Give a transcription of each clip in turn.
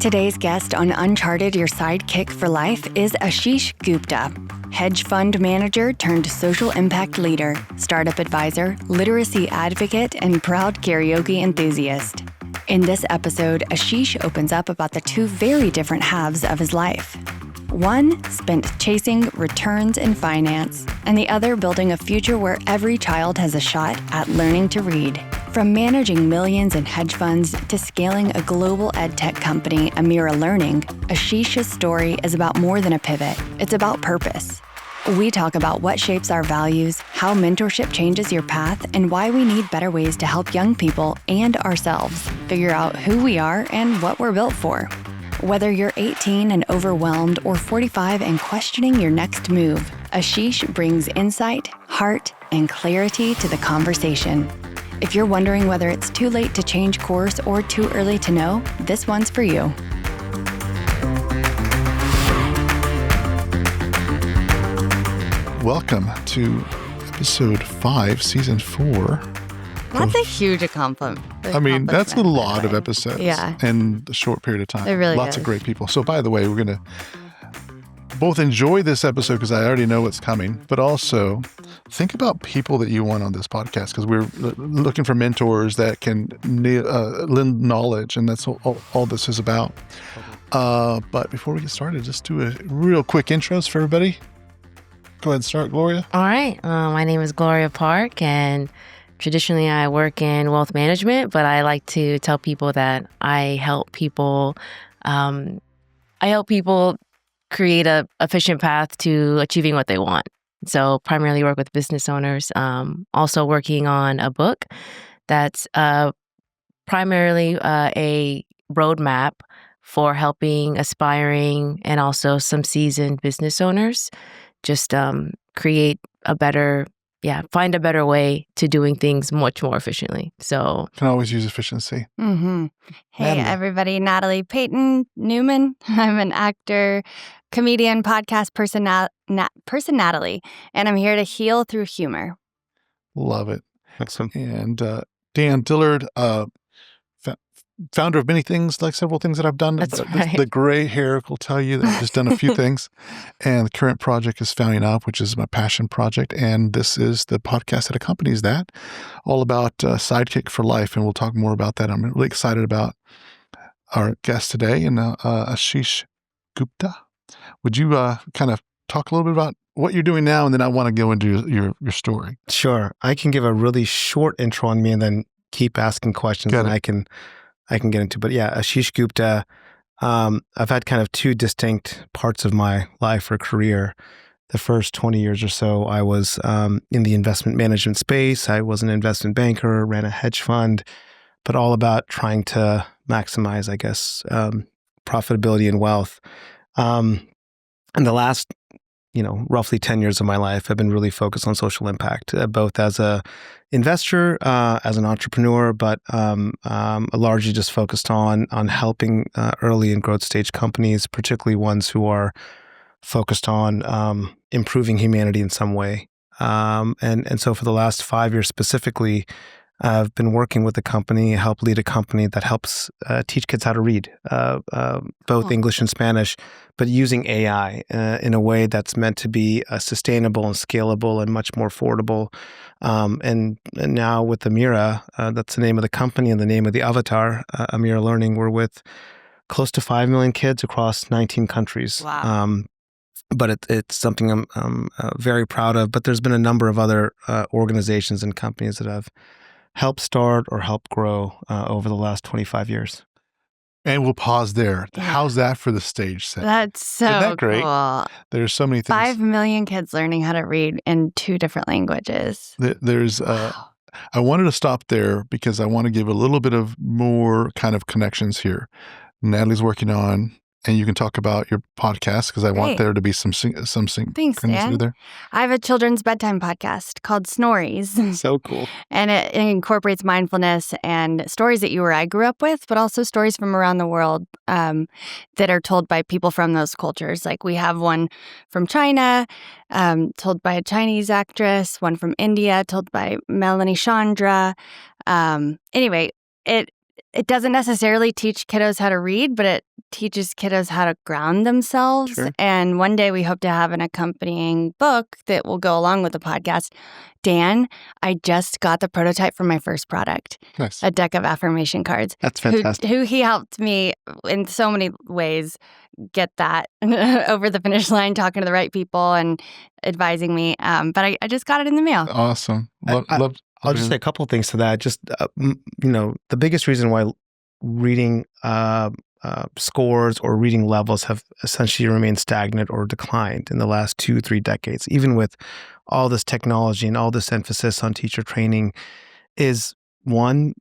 Today's guest on Uncharted, Your Sidekick for Life is Ashish Gupta, hedge fund manager turned social impact leader, startup advisor, literacy advocate, and proud karaoke enthusiast. In this episode, Ashish opens up about the two very different halves of his life. One spent chasing returns in finance, and the other building a future where every child has a shot at learning to read. From managing millions in hedge funds to scaling a global edtech company, Amira Learning, Ashish's story is about more than a pivot. It's about purpose. We talk about what shapes our values, how mentorship changes your path, and why we need better ways to help young people and ourselves figure out who we are and what we're built for. Whether you're 18 and overwhelmed or 45 and questioning your next move, Ashish brings insight, heart, and clarity to the conversation. If you're wondering whether it's too late to change course or too early to know, this one's for you. Welcome to episode 5, season 4. That's a huge accomplishment. I mean, that's a lot of episodes in a short period of time. It really Lots is. of great people. So by the way, we're going to both enjoy this episode because I already know what's coming, but also think about people that you want on this podcast because we're looking for mentors that can lend knowledge, and that's all this is about. But before we get started, just do a real quick intros for everybody. Go ahead and start, Gloria. All right. My name is Gloria Park, and traditionally I work in wealth management, but I like to tell people that I help people create a efficient path to achieving what they want. So primarily work with business owners, also working on a book that's primarily a roadmap for helping aspiring and also some seasoned business owners just find a better way to doing things much more efficiently. So Can always use efficiency. Mm-hmm. Hey, Natalie. everybody. Natalie Payton Newman. I'm an actor, comedian, podcast person, Natalie, and I'm here to heal through humor. Love it. Excellent. And Dan Dillard, founder of many things, like several things that I've done. That's right. The gray hair will tell you that I've just done a few things. And the current project is Founding Up, which is my passion project. And this is the podcast that accompanies that, all about Sidekick for Life. And we'll talk more about that. I'm really excited about our guest today, and Ashish Gupta. Would you kind of talk a little bit about what you're doing now? And then I want to go into your story. Sure. I can give a really short intro on me and then keep asking questions Got and it. I can get into. But yeah, Ashish Gupta, I've had kind of two distinct parts of my life or career. The first 20 years or so, I was in the investment management space. I was an investment banker, ran a hedge fund, but all about trying to maximize, I guess, profitability and wealth. And the last, roughly 10 years of my life, I've been really focused on social impact, both as a investor, as an entrepreneur, but largely just focused on helping early and growth stage companies, particularly ones who are focused on improving humanity in some way. And so for the last 5 years specifically, I've been working with a company, help lead a company that helps teach kids how to read, both English and Spanish, but using AI in a way that's meant to be sustainable and scalable and much more affordable. And now with Amira, that's the name of the company and the name of the avatar, Amira Learning, we're with close to 5 million kids across 19 countries. Wow. But it's something I'm very proud of. But there's been a number of other organizations and companies that I've helped start or help grow over the last 25 years. And we'll pause there. Yeah. How's that for the stage set? That's so Isn't that great? cool. There's so many things. 5 million kids learning how to read in 2 different languages. There's Wow. I wanted to stop there because I want to give a little bit of more kind of connections here. Natalie's working on, and you can talk about your podcast because I want Great. there to be some Thanks, synchronicity Dan. there. I have a children's bedtime podcast called Snories, So cool. and it incorporates mindfulness and stories that you or I grew up with, but also stories from around the world that are told by people from those cultures. Like we have one from China, told by a Chinese actress, one from India, told by Melanie Chandra. Anyway, it doesn't necessarily teach kiddos how to read, but it teaches kiddos how to ground themselves. Sure. And one day we hope to have an accompanying book that will go along with the podcast. Dan, I just got the prototype for my first product, Nice. a deck of affirmation cards. That's fantastic. Who he helped me in so many ways get that over the finish line, talking to the right people and advising me. But I just got it in the mail. Awesome. I'll just say a couple of things to that. Just, the biggest reason why reading scores or reading levels have essentially remained stagnant or declined in the last 2-3 decades, even with all this technology and all this emphasis on teacher training, is one,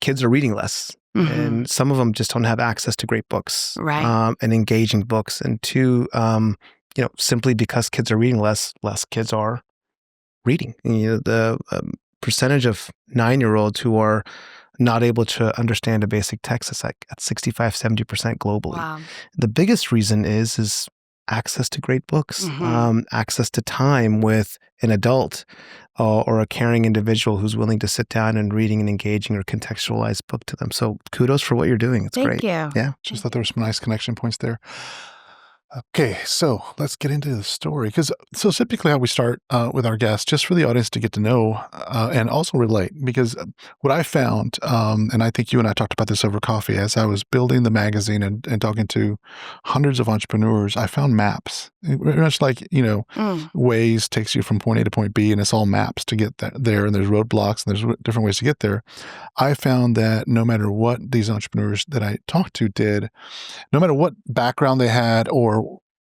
kids are reading less. Mm-hmm. And some of them just don't have access to great books, right. And engaging books. And two, simply because kids are reading less kids are reading. The percentage of 9-year-olds who are not able to understand a basic text is like at 65-70% globally. Wow. The biggest reason is access to great books, access to time with an adult or a caring individual who's willing to sit down and reading an engaging or contextualized book to them. So kudos for what you're doing. It's great. Thank you. Yeah. Just thought there were some nice connection points there. Okay, so let's get into the story. So typically how we start with our guests, just for the audience to get to know and also relate, because what I found, and I think you and I talked about this over coffee, as I was building the magazine and talking to hundreds of entrepreneurs, I found maps. Much like, Waze takes you from point A to point B, and it's all maps to get there, and there's roadblocks, and there's different ways to get there. I found that no matter what these entrepreneurs that I talked to did, no matter what background they had or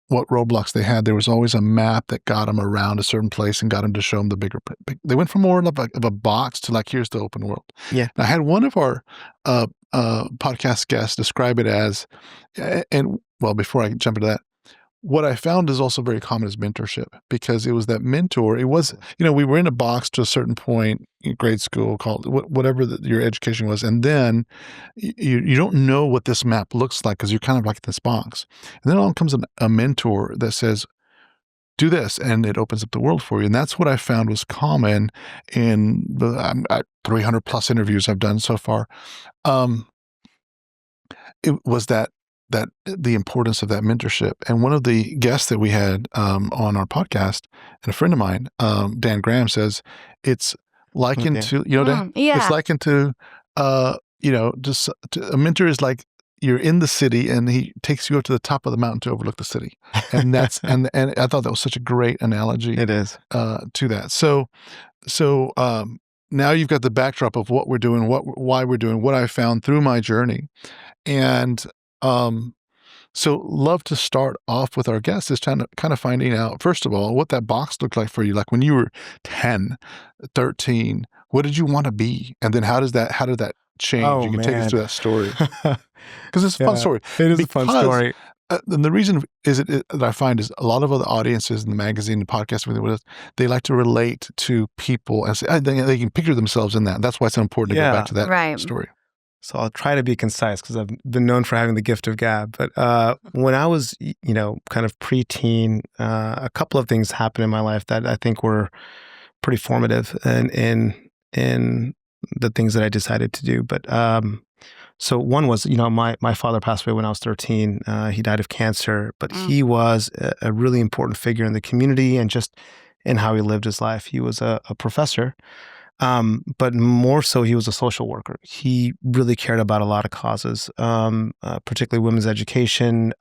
what roadblocks they had, there was always a map that got them around a certain place and got them to show them the bigger. They went from more of a box to like, here's the open world. Yeah. I had one of our podcast guests describe it as, before I jump into that, what I found is also very common is mentorship, because it was that mentor. It was, we were in a box to a certain point in grade school, called whatever your education was. And then you don't know what this map looks like because you're kind of like this box. And then along comes a mentor that says, do this, and it opens up the world for you. And that's what I found was common in the 300 plus interviews I've done so far. It was that the importance of that mentorship. And one of the guests that we had on our podcast, and a friend of mine, Dan Graham, says it's likened to, Dan? Yeah. It's likened to, a mentor is like you're in the city and he takes you up to the top of the mountain to overlook the city. And that's, and I thought that was such a great analogy. It is. To that. So now you've got the backdrop of what we're doing, why we're doing, what I found through my journey. And so love to start off with our guests is kind of finding out, first of all, what that box looked like for you. Like when you were 10, 13, what did you want to be? And then how did that change? Oh, you can take us through that story. Because it's a fun story. It is a fun story. And the reason that I find is a lot of other audiences in the magazine, the podcast, they like to relate to people and say, they can picture themselves in that. That's why it's so important to go back to that story. So I'll try to be concise because I've been known for having the gift of gab. But when I was, kind of preteen, a couple of things happened in my life that I think were pretty formative in the things that I decided to do. But so one was, my father passed away when I was 13. He died of cancer, but he was a really important figure in the community and just in how he lived his life. He was a professor. But more so, he was a social worker. He really cared about a lot of causes, particularly women's education,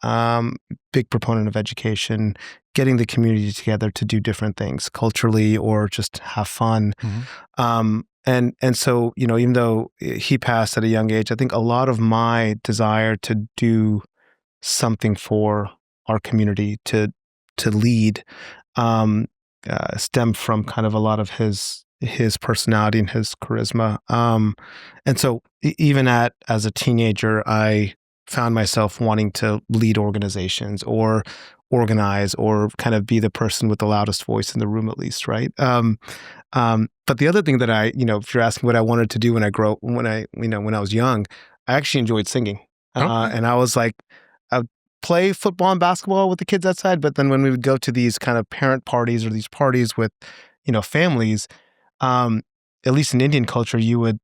big proponent of education, getting the community together to do different things culturally or just have fun. Mm-hmm. And so, even though he passed at a young age, I think a lot of my desire to do something for our community, to lead, stemmed from kind of a lot of his personality and his charisma. And so even as a teenager, I found myself wanting to lead organizations or organize or kind of be the person with the loudest voice in the room, at least, right? But the other thing that I, if you're asking what I wanted to do when I was young, I actually enjoyed singing. And I was like, I would play football and basketball with the kids outside, but then when we would go to these kind of parent parties or these parties with, families, at least in Indian culture, you would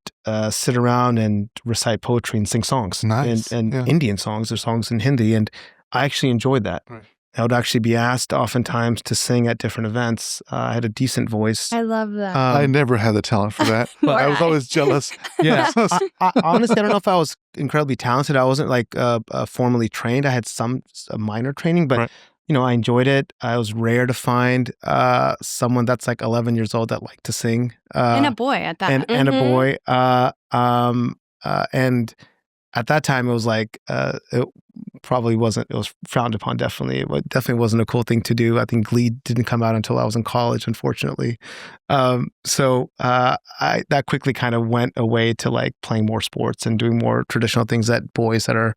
sit around and recite poetry and sing songs. Nice. And Yeah. Indian songs or songs in Hindi. And I actually enjoyed that. Right. I would actually be asked oftentimes to sing at different events. I had a decent voice. I love that. I never had the talent for that. I was always jealous. Yeah. Honestly, I don't know if I was incredibly talented. I wasn't like formally trained. I had a minor training, but Right. I enjoyed it. It was rare to find someone that's like 11 years old that liked to sing. And a boy at that. And a boy. And at that time, it was like, it probably wasn't, it was frowned upon, definitely. It definitely wasn't a cool thing to do. I think Glee didn't come out until I was in college, unfortunately. So that quickly kind of went away to like playing more sports and doing more traditional things that boys that are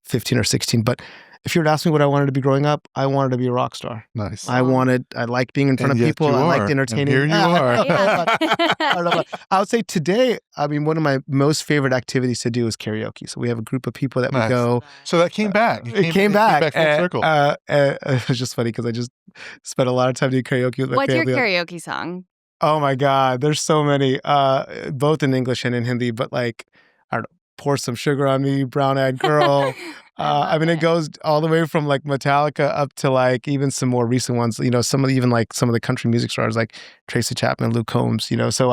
15 or 16. But if you were to ask me what I wanted to be growing up, I wanted to be a rock star. Nice. I liked being in front of people. I liked entertaining. And here you are. I don't know. I would say today, I mean, one of my most favorite activities to do is karaoke. So we have a group of people that Nice. would go. So that came back. It came back. full circle. It was just funny because I just spent a lot of time doing karaoke with my What's your family. karaoke song? Oh my God, there's so many, both in English and in Hindi. But like, I don't know, Pour Some Sugar on Me, Brown Eyed Girl. I mean, it goes all the way from like Metallica up to like even some more recent ones. Some of the country music stars like Tracy Chapman, Luke Combs. So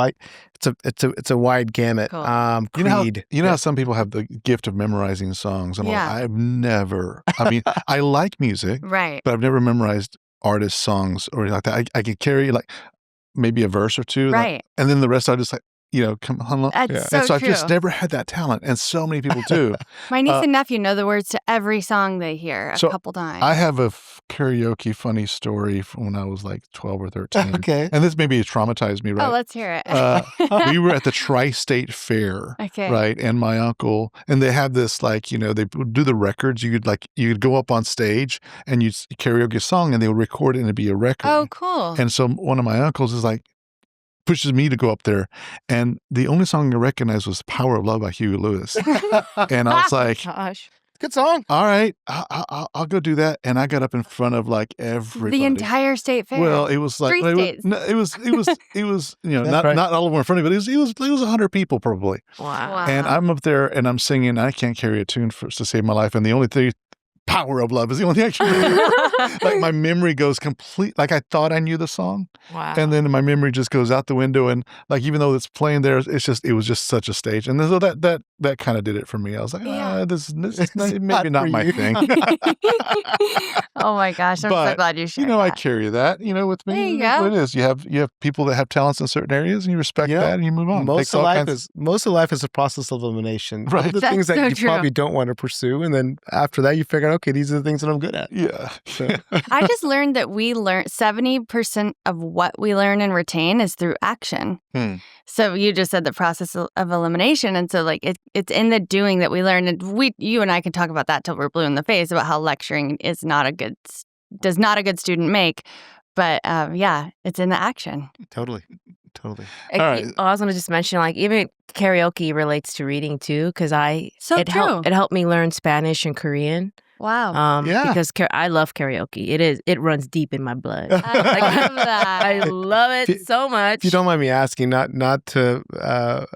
it's a wide gamut. Cool. Creed. You know how some people have the gift of memorizing songs. Yeah. I've never. I mean, I like music, Right. but I've never memorized artist songs or like that. I could carry like maybe a verse or two, like, Right. and then the rest I just like. Come on. That's And so I've true. just never had that talent, and so many people do. My niece and nephew know the words to every song they hear a couple times. I have a karaoke funny story from when I was like 12 or 13. Okay. And this maybe traumatized me, right? Oh, let's hear it. We were at the Tri-State Fair, Okay. right? And my uncle, and they have this like, they would do the records. You'd go up on stage and you'd karaoke a song and they would record it and it'd be a record. Oh, cool. And so one of my uncles is like, pushes me to go up there. And the only song I recognized was Power of Love by Huey Lewis. And I was like, Gosh. Good song. all right, I'll go do that. And I got up in front of like everybody. The entire state fair. Well, it was like Three states. it was That's right. not all over in front of me, but it was 100 people probably. Wow. And I'm up there and I'm singing. I can't carry a tune to save my life. And the only thing, Power of Love is the only thing I can remember. Like my memory goes complete. Like I thought I knew the song, Wow. and then my memory just goes out the window. And like even though it's playing there, it was just such a stage. And so that kind of did it for me. I was like, Yeah. this is maybe not not for my you. thing. Oh my gosh, I'm so But, glad you shared I that. carry that. With me, There you that's go. what it is. You have people that have talents in certain areas, and you respect that, and you move on. Most Takes of all life kinds- is a process of elimination. Right. The That's things that so you true. probably don't want to pursue, and then after that, you figure out, okay, these are the things that I'm good at. Yeah. So, I just learned that we learn 70% of what we learn and retain is through action. Hmm. So you just said the process of elimination. And so like it's in the doing that we learn. And you and I can talk about that till we're blue in the face about how lecturing does not a good student make. But yeah, it's in the action. totally. All right. I was going to just mention, like, even karaoke relates to reading too, because So true. it helped me learn Spanish and Korean. Wow. Yeah. Because I love karaoke. It runs deep in my blood. I love that. I love it so much. If you don't mind me asking, not to not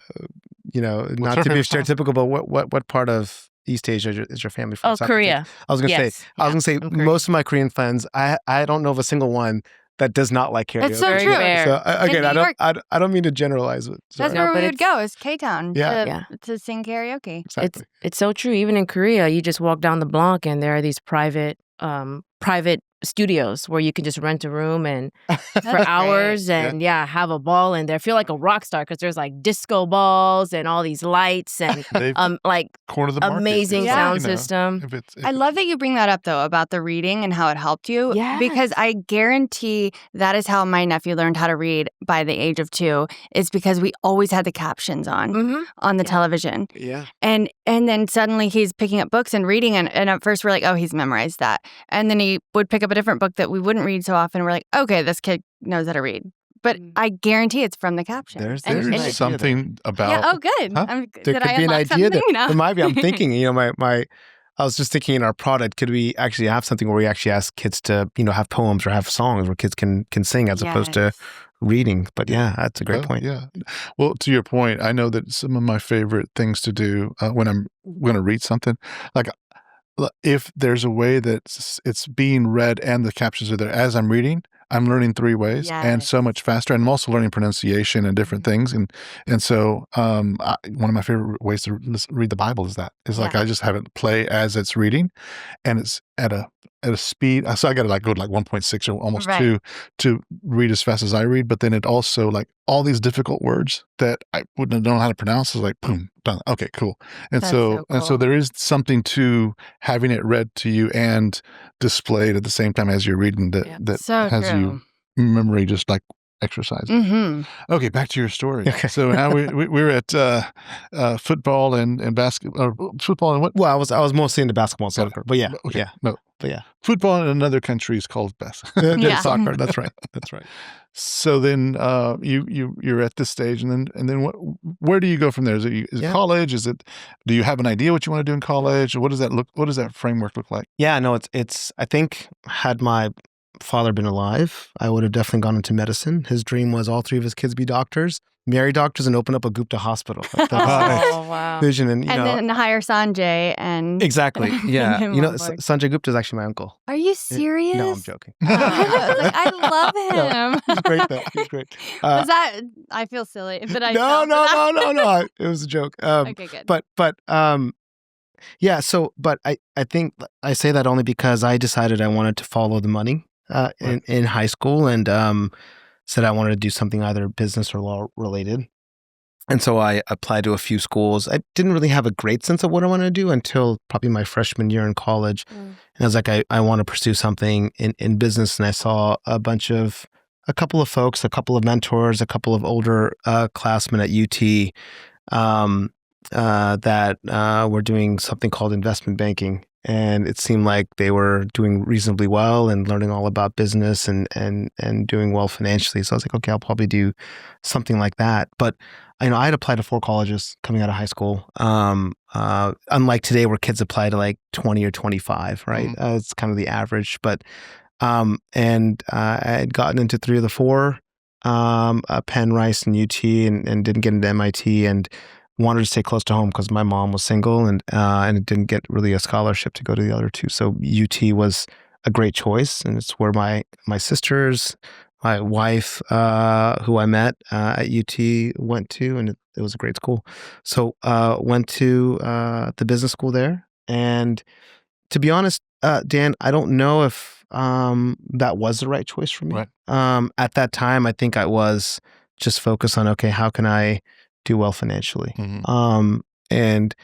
your to be favorite song? stereotypical, but what part of East Asia is your family from? Oh, South Korea. Asia? I was gonna say I'm Korean. most of my Korean friends, I don't know of a single one that does not like karaoke. It's so Very true. fair. So again, New I York- I don't mean to generalize it. That's Sorry. No, where but we would it's- go is K-Town Yeah. to sing karaoke. Exactly. It's so true. Even in Korea, you just walk down the block and there are these private studios where you can just rent a room and for That's hours and have a ball in there. Feel like a rock star because there's like disco balls and all these lights and They've like corner of the market. amazing Yeah. sound system. I love that you bring that up, though, about the reading and how it helped you. Yes. Because I guarantee that is how my nephew learned how to read by the age of 2, is because we always had the captions on the television. Yeah. And then suddenly he's picking up books and reading. And at first we're like, oh, he's memorized that. And then he would pick up a different book that we wouldn't read so often. We're like, okay, this kid knows how to read. But I guarantee it's from the caption. There's And- an and- idea There's something about Yeah, oh, good. Huh? There Did could I be an unlock idea something? there. No. There might be. I'm thinking, I was just thinking in our product, could we actually have something where we actually ask kids to, have poems or have songs where kids can sing as opposed to reading. But yeah, that's a great point. Yeah. Well, to your point, I know that some of my favorite things to do when I'm going to read something, like if there's a way that it's being read and the captions are there as I'm reading, I'm learning 3 ways and so much faster. And I'm also learning pronunciation and different things. And so one of my favorite ways to read the Bible is like I just have it play as it's reading, and it's at a speed. So I got to like go to like 1.6 or almost 2 to read as fast as I read. But then it also like all these difficult words that I wouldn't know how to pronounce is like, boom, done. Okay, cool. And so there is something to having it read to you and displayed at the same time as you're reading that so has true. you memory just like exercise. Okay, back to your story. Okay. So now we're at football and basketball, football and what? Well, I was mostly into basketball and soccer, but football in another country is called basketball. Soccer. That's right. That's right. So then you're at this stage, and then where do you go from there? Is it college? Do you have an idea what you want to do in college? What does that framework look like? Yeah, no, it's I think had my father been alive, I would have definitely gone into medicine. His dream was all 3 of his kids be doctors, marry doctors, and open up a Gupta hospital. That was wow. vision. And then hire Sanjay and exactly. Yeah. Sanjay Gupta is actually my uncle. Are you serious? No, I'm joking. I love him. He's great though. He's great. Was that? I feel silly, but I no. It was a joke. Okay, good. But yeah. So, but I think I say that only because I decided I wanted to follow the money in high school, and said I wanted to do something either business or law related. And so I applied to a few schools. I didn't really have a great sense of what I wanted to do until probably my freshman year in college. And I was like, I want to pursue something in business. And I saw a couple of folks, a couple of mentors, a couple of older classmen at UT that were doing something called investment banking. And it seemed like they were doing reasonably well and learning all about business and doing well financially. So I was like, okay, I'll probably do something like that. But I had applied to 4 colleges coming out of high school. Unlike today where kids apply to like 20 or 25, right? It's kind of the average. But and I had gotten into 3 of the 4, Penn, Rice, and UT, and didn't get into MIT, and wanted to stay close to home because my mom was single and it didn't get really a scholarship to go to the other 2. So UT was a great choice, and it's where my sisters, my wife, who I met at UT, went to, and it was a great school. So went to the business school there, and to be honest, Dan, I don't know if that was the right choice for me. Right. At that time, I think I was just focused on, okay, how can I do well financially? And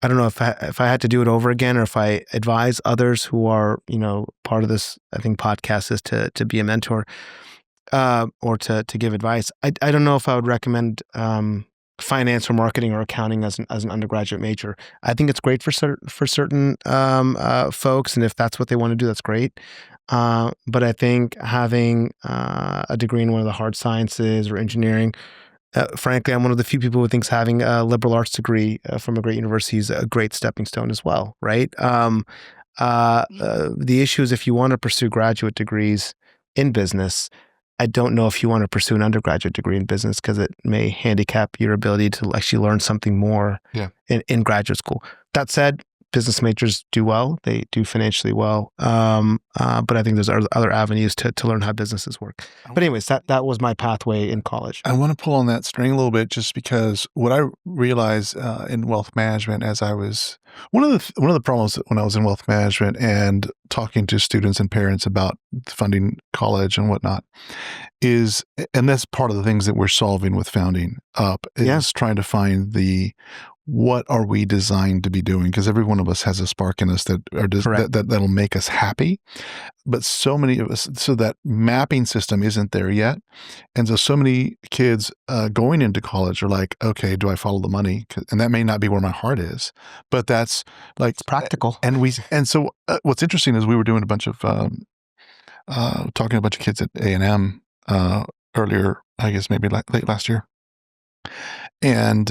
I don't know if I had to do it over again, or if I advise others who are, part of this, I think podcast is to be a mentor, or to give advice. I don't know if I would recommend finance or marketing or accounting as an undergraduate major. I think it's great for certain folks, and if that's what they want to do, that's great. But I think having a degree in one of the hard sciences or engineering, frankly, I'm one of the few people who thinks having a liberal arts degree from a great university is a great stepping stone as well, right? The issue is if you want to pursue graduate degrees in business, I don't know if you want to pursue an undergraduate degree in business because it may handicap your ability to actually learn something more in graduate school. That said, business majors do well. They do financially well. But I think there's other avenues to learn how businesses work. But anyways, that was my pathway in college. I want to pull on that string a little bit, just because what I realized in wealth management, as I was one of the problems when I was in wealth management and talking to students and parents about funding college and whatnot is, and that's part of the things that we're solving with Founding Up, is trying to find what are we designed to be doing? Because every one of us has a spark in us that'll make us happy. But so many of us, so that mapping system isn't there yet. And so many kids going into college are like, okay, do I follow the money? And that may not be where my heart is, but that's like, it's practical. And so what's interesting is we were doing a bunch of, talking to a bunch of kids at A&M earlier, I guess maybe late last year. And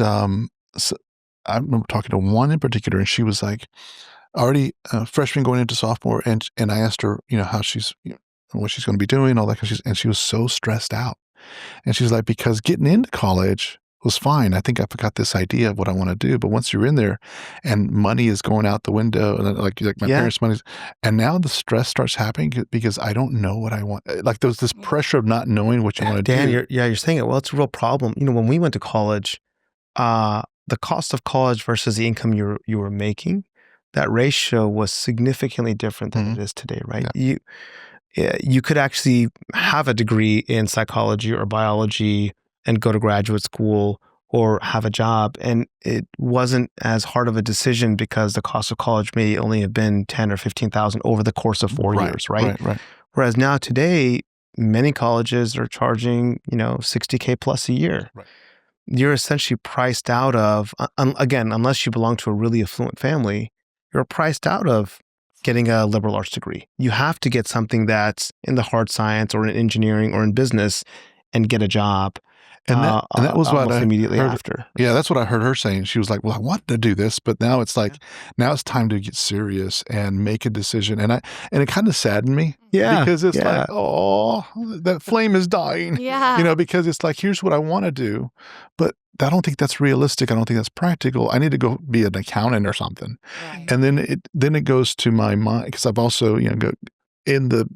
so I remember talking to one in particular, and she was like already freshman going into sophomore, and I asked her, how she's, what she's going to be doing, all that, and she was so stressed out. And she's like, because getting into college was fine. I think I've got this idea of what I want to do. But once you're in there and money is going out the window, and like my parents' money, and now the stress starts happening because I don't know what I want. Like there's this pressure of not knowing what you want to do. Dan, you're saying it. Well, it's a real problem. When we went to college, the cost of college versus the income you were making, that ratio was significantly different than it is today, right? Yeah. You could actually have a degree in psychology or biology and go to graduate school or have a job, and it wasn't as hard of a decision because the cost of college may only have been $10,000 or $15,000 over the course of 4 years, right? Whereas now today, many colleges are charging $60K plus a year. Right. You're essentially priced out of, again, unless you belong to a really affluent family, you're priced out of getting a liberal arts degree. You have to get something that's in the hard science or in engineering or in business and get a job. And that was what I immediately heard, after. Yeah, that's what I heard her saying. She was like, well, I wanted to do this, but now it's like, now it's time to get serious and make a decision. And it kind of saddened me. Yeah. Because it's like, oh, that flame is dying. Yeah. Because it's like, here's what I want to do, but I don't think that's realistic. I don't think that's practical. I need to go be an accountant or something. Right. And then it goes to my mind, because I've also, go in the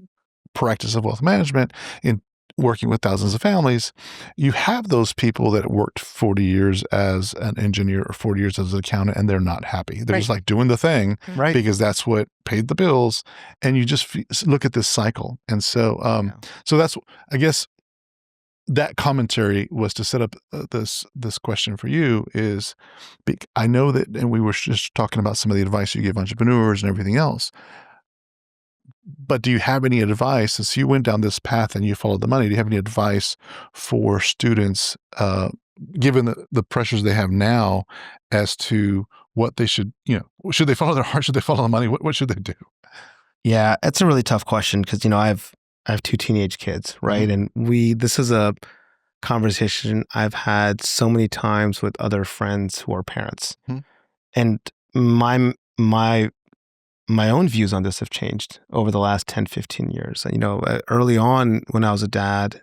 practice of wealth management, in working with thousands of families, you have those people that worked 40 years as an engineer or 40 years as an accountant, and they're not happy. They're just like doing the thing because that's what paid the bills. And you just look at this cycle. And so, so that's, I guess, that commentary was to set up this question for you is, I know that, and we were just talking about some of the advice you give entrepreneurs and everything else, but do you have any advice, since you went down this path and you followed the money, do you have any advice for students, given the pressures they have now, as to what they should, should they follow their heart? Should they follow the money? What should they do? Yeah, it's a really tough question because, I have 2 teenage kids, right? Mm-hmm. And this is a conversation I've had so many times with other friends who are parents. Mm-hmm. And my own views on this have changed over the last 10, 15 years. Early on when I was a dad,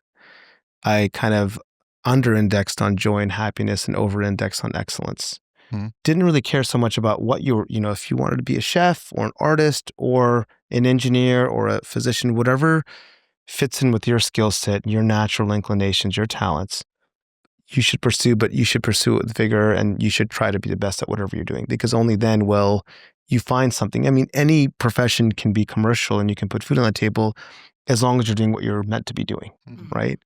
I kind of under-indexed on joy and happiness and over-indexed on excellence. Mm-hmm. Didn't really care so much about what if you wanted to be a chef or an artist or an engineer or a physician, whatever fits in with your skill set, your natural inclinations, your talents, you should pursue, but you should pursue it with vigor, and you should try to be the best at whatever you're doing, because only then will you find something. I mean, any profession can be commercial and you can put food on the table as long as you're doing what you're meant to be doing, right?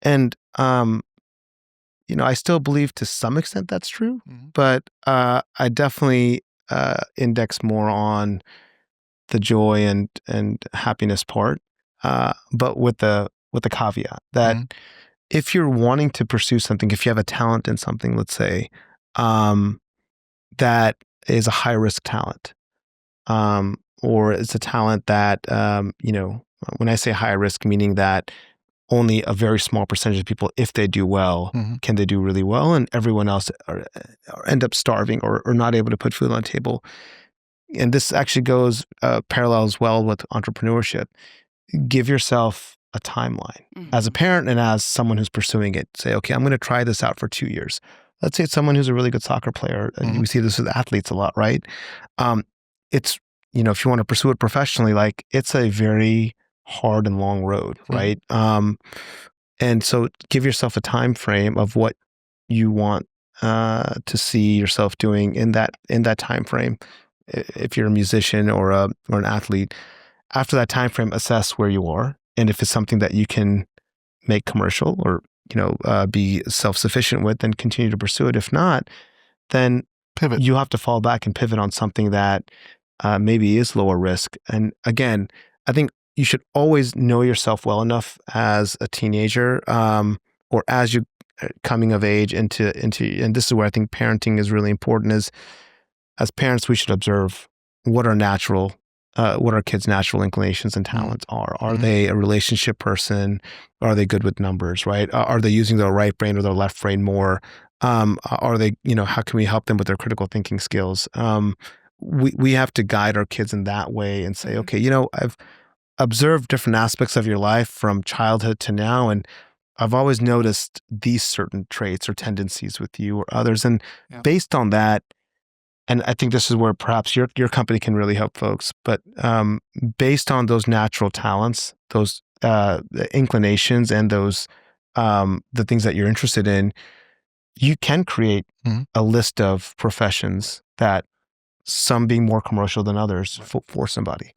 And, I still believe to some extent that's true, but I definitely index more on the joy and happiness part, but with the caveat that if you're wanting to pursue something, if you have a talent in something, let's say, that is a high risk talent, or it's a talent that, when I say high risk, meaning that only a very small percentage of people, if they do well, can they do really well, and everyone else end up starving or not able to put food on the table. And this actually parallels well with entrepreneurship. Give yourself a timeline as a parent and as someone who's pursuing it. Say, okay, I'm going to try this out for 2 years. Let's say it's someone who's a really good soccer player. And we see this with athletes a lot, right? It's, if you want to pursue it professionally, like it's a very hard and long road, right? And so give yourself a time frame of what you want to see yourself doing in that time frame. If you're a musician or an athlete, after that time frame, assess where you are, and if it's something that you can make commercial or be self-sufficient with, then continue to pursue it. If not, then pivot. You have to fall back and pivot on something that maybe is lower risk. And again, I think you should always know yourself well enough as a teenager, or as you're coming of age into, and this is where I think parenting is really important, is as parents, we should observe what our kids' natural inclinations and talents are. Are they a relationship person? Are they good with numbers, right? Are they using their right brain or their left brain more? Are they, how can we help them with their critical thinking skills? We have to guide our kids in that way and say, okay, I've observed different aspects of your life from childhood to now, and I've always noticed these certain traits or tendencies with you or others. And Yeah. based on that, and I think this is where perhaps your company can really help folks, but based on those natural talents, those the inclinations and those the things that you're interested in, you can create a list of professions that some being more commercial than others for somebody.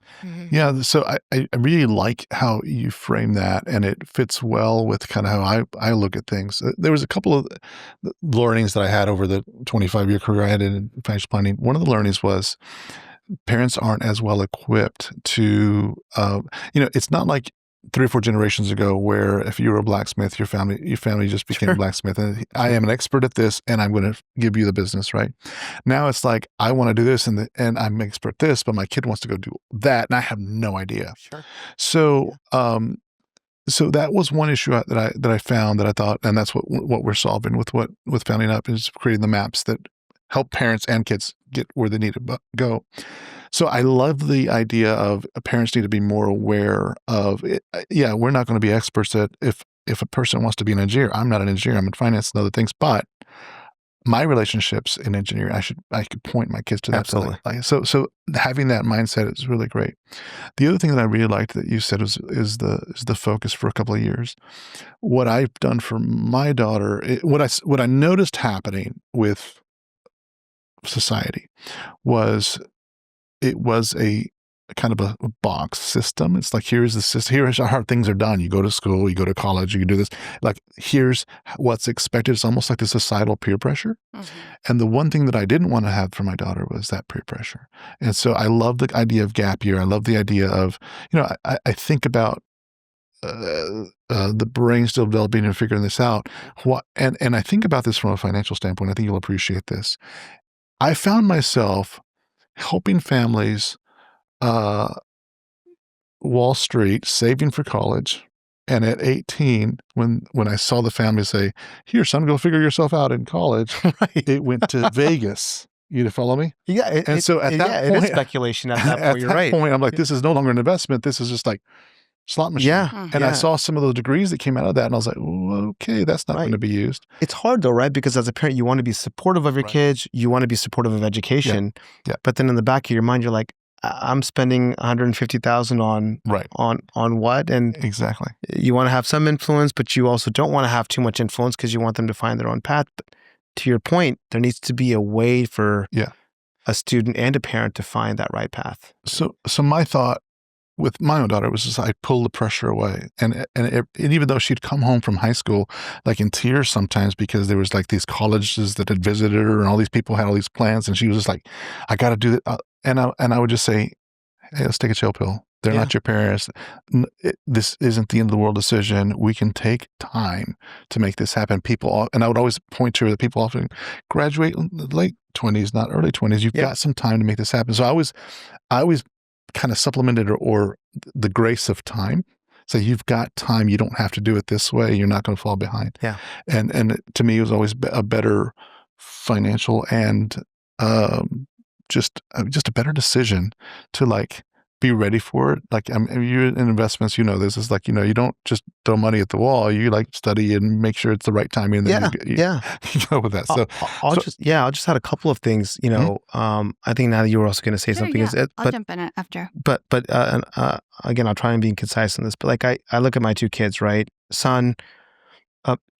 Yeah, so I really like how you frame that, and it fits well with kind of how I look at things. There was a couple of learnings that I had over the 25-year career I had in financial planning. One of the learnings was parents aren't as well equipped to, it's not like 3 or 4 generations ago where if you were a blacksmith, your family just became a blacksmith. And I am an expert at this and I'm going to give you the business, right? Now it's like, I want to do this and I'm an expert at this, but my kid wants to go do that and I have no idea. Sure. So, so that was one issue that I found that I thought, and that's what we're solving with Founding Up, is creating the maps that help parents and kids get where they need to go. So I love the idea of parents need to be more aware of it. Yeah, we're not going to be experts at if a person wants to be an engineer. I'm not an engineer. I'm in finance and other things, but my relationships in engineering, I could point my kids to that. Absolutely. So having that mindset is really great. The other thing that I really liked that you said is the focus for a couple of years. What I've done for my daughter, what I noticed happening with society was it was a kind of a box system. It's like, here's the system. Here's how things are done. You go to school, you go to college, you do this. Like, here's what's expected. It's almost like the societal peer pressure. And the one thing that I didn't want to have for my daughter was that peer pressure. And so I love the idea of gap year. I love the idea of, I think about the brain still developing and figuring this out. And I think about this from a financial standpoint. I think you'll appreciate this. I found myself helping families, Wall Street, saving for college. And at 18, when I saw the family say, "Here, son, go figure yourself out in college," right. It went to Vegas. You follow me? Yeah. At that point, it is speculation at that point. You're right. Point, I'm like, this is no longer an investment. This is just like slot machine. Yeah. And I saw some of those degrees that came out of that, and I was like, okay, that's not going to be used. It's hard though, right? Because as a parent, you want to be supportive of your kids. You want to be supportive of education. Yeah. But then in the back of your mind, you're like, I'm spending $150,000 on what? And exactly, you want to have some influence, but you also don't want to have too much influence because you want them to find their own path. But to your point, there needs to be a way for a student and a parent to find that right path. So my thought with my own daughter was just I pulled the pressure away, and even though she'd come home from high school like in tears sometimes because there was like these colleges that had visited her and all these people had all these plans, and she was just like, I got to do that. And I would just say, hey, let's take a chill pill. They're not your parents. This isn't the end of the world decision. We can take time to make this happen. And I would always point to her that people often graduate in the late 20s, not early 20s. You've got some time to make this happen. So I always kind of supplemented or the grace of time. So you've got time. You don't have to do it this way. You're not going to fall behind. Yeah. And to me, it was always a better financial and just a better decision to like be ready for it. Like you're in investments, this is like, you don't just throw money at the wall. You like study and make sure it's the right timing. And then you go with that. So I'll just add a couple of things, I think now that you were also going to say something. I'll jump in it after. But again, I'll try and be concise on this, but like I look at my 2 kids, right? Son,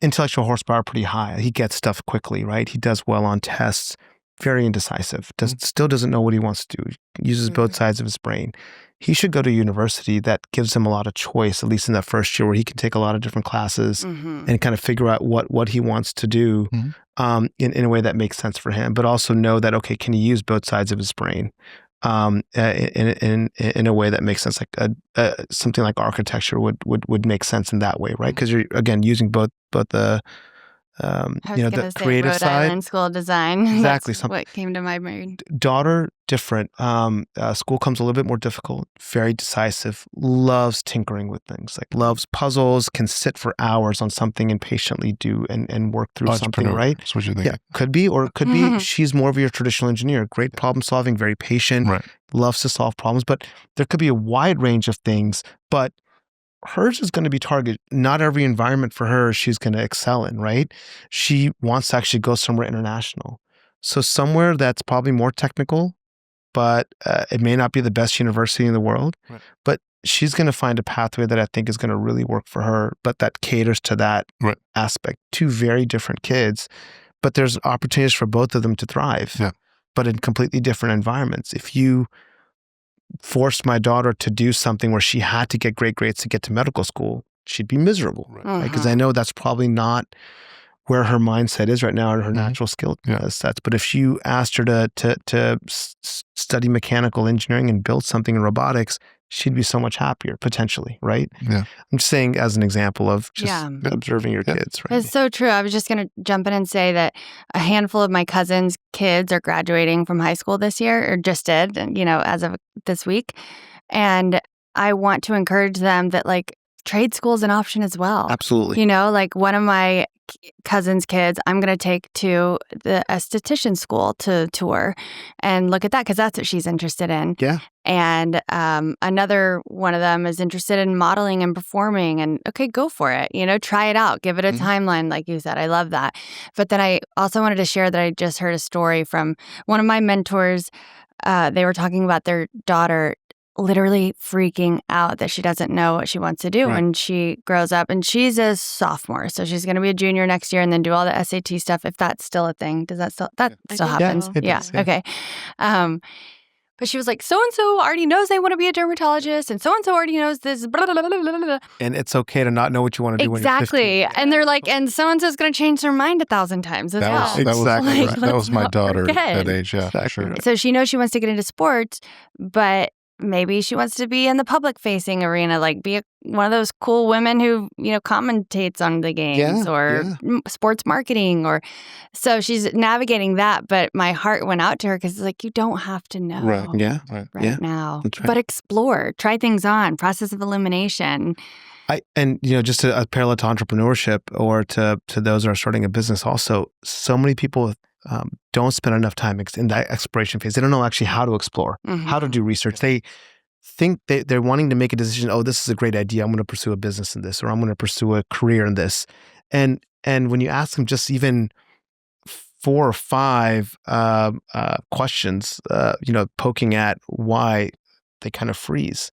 intellectual horsepower pretty high. He gets stuff quickly, right? He does well on tests. Very indecisive. Still doesn't know what he wants to do. Uses both sides of his brain. He should go to university that gives him a lot of choice, at least in that first year, where he can take a lot of different classes and kind of figure out what he wants to do in a way that makes sense for him. But also know that, okay, can he use both sides of his brain in a way that makes sense? Like something like architecture would make sense in that way, right? Because you're again using both the the creative Rhode side. Island School of Design. Exactly. That's what came to my brain. Daughter, different. School comes a little bit more difficult, very decisive, loves tinkering with things, like loves puzzles, can sit for hours on something and patiently do and work through something, right? That's what you think. Yeah, could be, or it could be she's more of your traditional engineer, great problem solving, very patient, loves to solve problems, but there could be a wide range of things, but hers is going to be targeted. Not every environment for her she's going to excel in, right? She wants to actually go somewhere international. So somewhere that's probably more technical, but it may not be the best university in the world, right. But she's going to find a pathway that I think is going to really work for her, but that caters to that right. aspect. Two very different kids, but there's opportunities for both of them to thrive, but in completely different environments. If you forced my daughter to do something where she had to get great grades to get to medical school, she'd be miserable, right? Because I know that's probably not where her mindset is right now or her natural skill sets. But if you asked her to study mechanical engineering and build something in robotics, she'd be so much happier potentially, right? Yeah. I'm just saying as an example of just observing your kids, right? It's so true. I was just going to jump in and say that a handful of my cousins' kids are graduating from high school this year, or just did, as of this week. And I want to encourage them that like trade school is an option as well. Absolutely. Like one of my cousin's kids, I'm going to take to the esthetician school to tour and look at that because that's what she's interested in. Yeah. And another one of them is interested in modeling and performing, and okay, go for it. Try it out. Give it a timeline, like you said. I love that. But then I also wanted to share that I just heard a story from one of my mentors. They were talking about their daughter literally freaking out that she doesn't know what she wants to do when she grows up. And she's a sophomore, so she's going to be a junior next year and then do all the SAT stuff, if that's still a thing. Does that still happens? Yeah, it does. Okay. But she was like, so-and-so already knows they want to be a dermatologist, and so-and-so already knows this, blah, blah, blah, blah, blah, blah. And it's okay to not know what you want to do when you're 15. Exactly. And they're like, and so-and-so's going to change their mind 1,000 times as well. Exactly Like, that was my daughter at that age, exactly. sure. So she knows she wants to get into sports, but maybe she wants to be in the public-facing arena, like be one of those cool women who, commentates on the games or sports marketing. So she's navigating that. But my heart went out to her because it's like, you don't have to know right now. That's right. But explore, try things on, process of elimination. Just a parallel to entrepreneurship or to those that are starting a business also, so many people don't spend enough time in that exploration phase. They don't know actually how to explore, how to do research. They think they're wanting to make a decision. Oh, this is a great idea. I'm going to pursue a business in this, or I'm going to pursue a career in this. And when you ask them just even 4 or 5 questions, poking at why, they kind of freeze.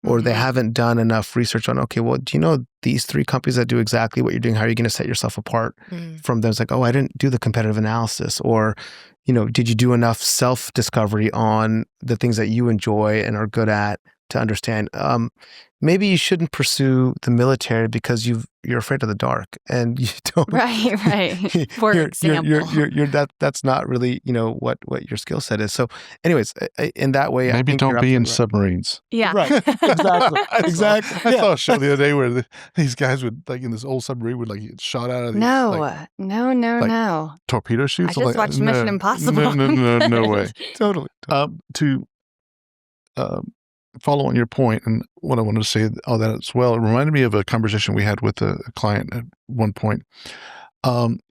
Or they haven't done enough research on, okay, well, do you know these 3 companies that do exactly what you're doing? How are you going to set yourself apart from them? It's like, oh, I didn't do the competitive analysis. Or, did you do enough self-discovery on the things that you enjoy and are good at to understand? Maybe you shouldn't pursue the military because you're afraid of the dark and you don't. Right. For example. That's not really, what your skill set is. So anyways, in that way, maybe don't be in submarines. Yeah. Right. Exactly. I saw a show the other day where these guys would, like in this old submarine, would like get shot out of these. No. Torpedo shoots. I just watched Mission Impossible. No way. Totally. To follow on your point, and what I wanted to say all that as well, it reminded me of a conversation we had with a client at one point.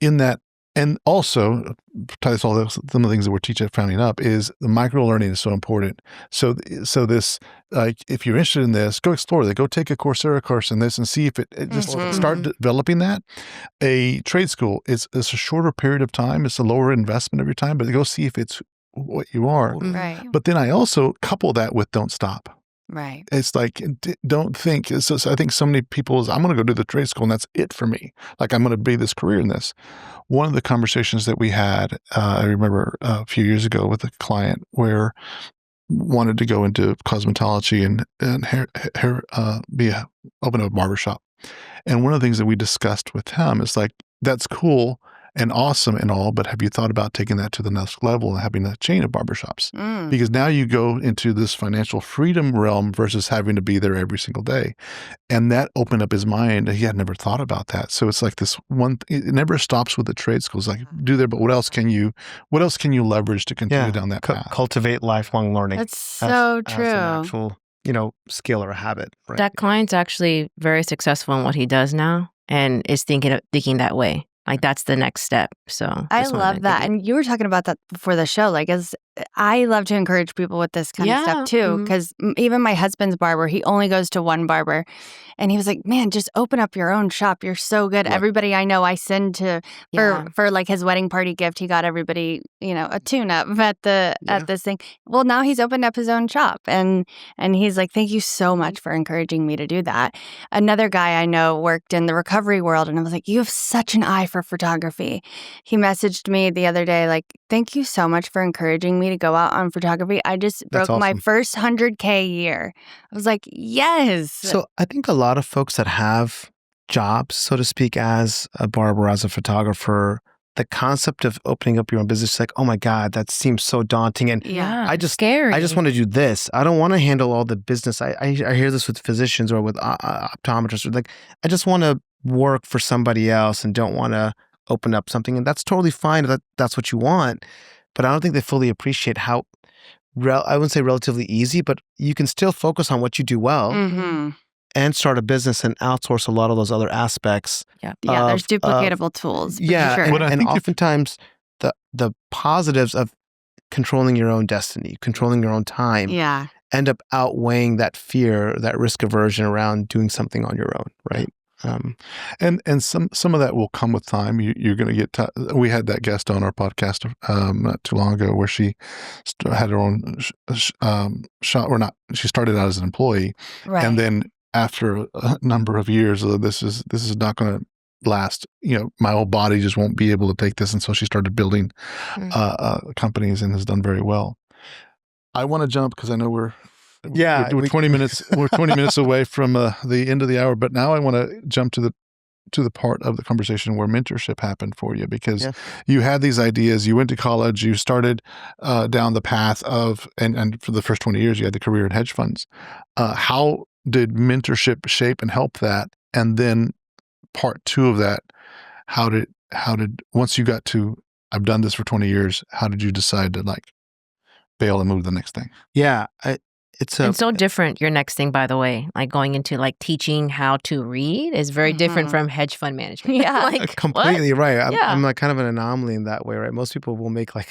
In that, and also ties all this, some of the things that we're teaching at Founding Up is the micro learning is so important. So this, like, if you're interested in this, go explore that. Go take a Coursera course in this and see if it just start developing that. A trade school is a shorter period of time. It's a lower investment every time, but go see if it's what you are. Right. But then I also couple that with don't stop. Right. It's like, don't think. So I think so many people is, I'm going to go do the trade school and that's it for me. Like, I'm going to be this career in this. One of the conversations that we had, I remember a few years ago with a client where wanted to go into cosmetology and hair open a barbershop. And one of the things that we discussed with him is like, that's cool and awesome and all, but have you thought about taking that to the next level and having a chain of barbershops? Because now you go into this financial freedom realm versus having to be there every single day. And that opened up his mind. He had never thought about that. So it's like this one, it never stops with the trade schools. Like, do there, but what else can you leverage to continue down that path? Cultivate lifelong learning. That's so true. As an actual, skill or a habit. Right? That client's actually very successful in what he does now and is thinking that way. Like, that's the next step. So I love that. And you were talking about that before the show. Like, as I love to encourage people with this kind of stuff too, because even my husband's barber, he only goes to one barber. And he was like, man, just open up your own shop. You're so good. Right. Everybody I know I send to for like his wedding party gift, he got everybody, a tune-up at this thing. Well, now he's opened up his own shop. And he's like, thank you so much for encouraging me to do that. Another guy I know worked in the recovery world, and I was like, you have such an eye for photography. He messaged me the other day, like, thank you so much for encouraging me to go out on photography. I just broke my first 100K year. I was like, yes. So I think a lot of folks that have jobs, so to speak, as a barber, as a photographer, the concept of opening up your own business is like, oh my God, that seems so daunting. And scary. I just want to do this. I don't want to handle all the business. I hear this with physicians or with optometrists. Like, I just want to work for somebody else and don't want to open up something. And that's totally fine if that's what you want. But I don't think they fully appreciate how, I wouldn't say relatively easy, but you can still focus on what you do well and start a business and outsource a lot of those other aspects. Yeah, there's duplicatable tools. Yeah, sure. and oftentimes the positives of controlling your own destiny, controlling your own time, end up outweighing that fear, that risk aversion around doing something on your own, right? And some of that will come with time. You're going to get. We had that guest on our podcast not too long ago, where she had her own shop. Or not. She started out as an employee, and then after a number of years, this is not going to last. My whole body just won't be able to take this, and so she started building companies and has done very well. I want to jump because I know we're 20 minutes. We're 20 minutes away from the end of the hour, but now I want to jump to the part of the conversation where mentorship happened for you, because you had these ideas. You went to college. You started down the path of, and for the first 20 years, you had the career in hedge funds. How did mentorship shape and help that? And then part two of that, how did once you got to, I've done this for 20 years, how did you decide to bail and move to the next thing? Yeah. It's so different, your next thing, by the way. Like going into teaching how to read is very different from hedge fund management. Yeah. Completely what? right. I'm kind of an anomaly in that way, right? Most people will make a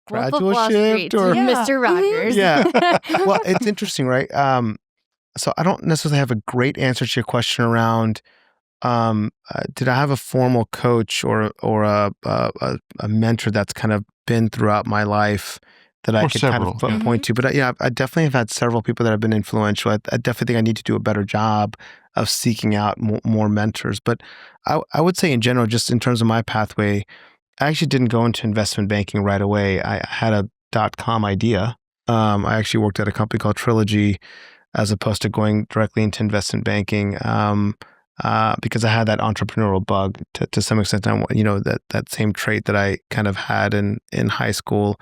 graduate shift or Mr. Rogers. Yeah. Well, it's interesting, right? So I don't necessarily have a great answer to your question around did I have a formal coach or a mentor that's kind of been throughout my life that I could kind of point to. But I definitely have had several people that have been influential. I definitely think I need to do a better job of seeking out more mentors. But I would say in general, just in terms of my pathway, I actually didn't go into investment banking right away. I had a .com idea. I actually worked at a company called Trilogy as opposed to going directly into investment banking because I had that entrepreneurial bug to some extent. That same trait that I kind of had in high school.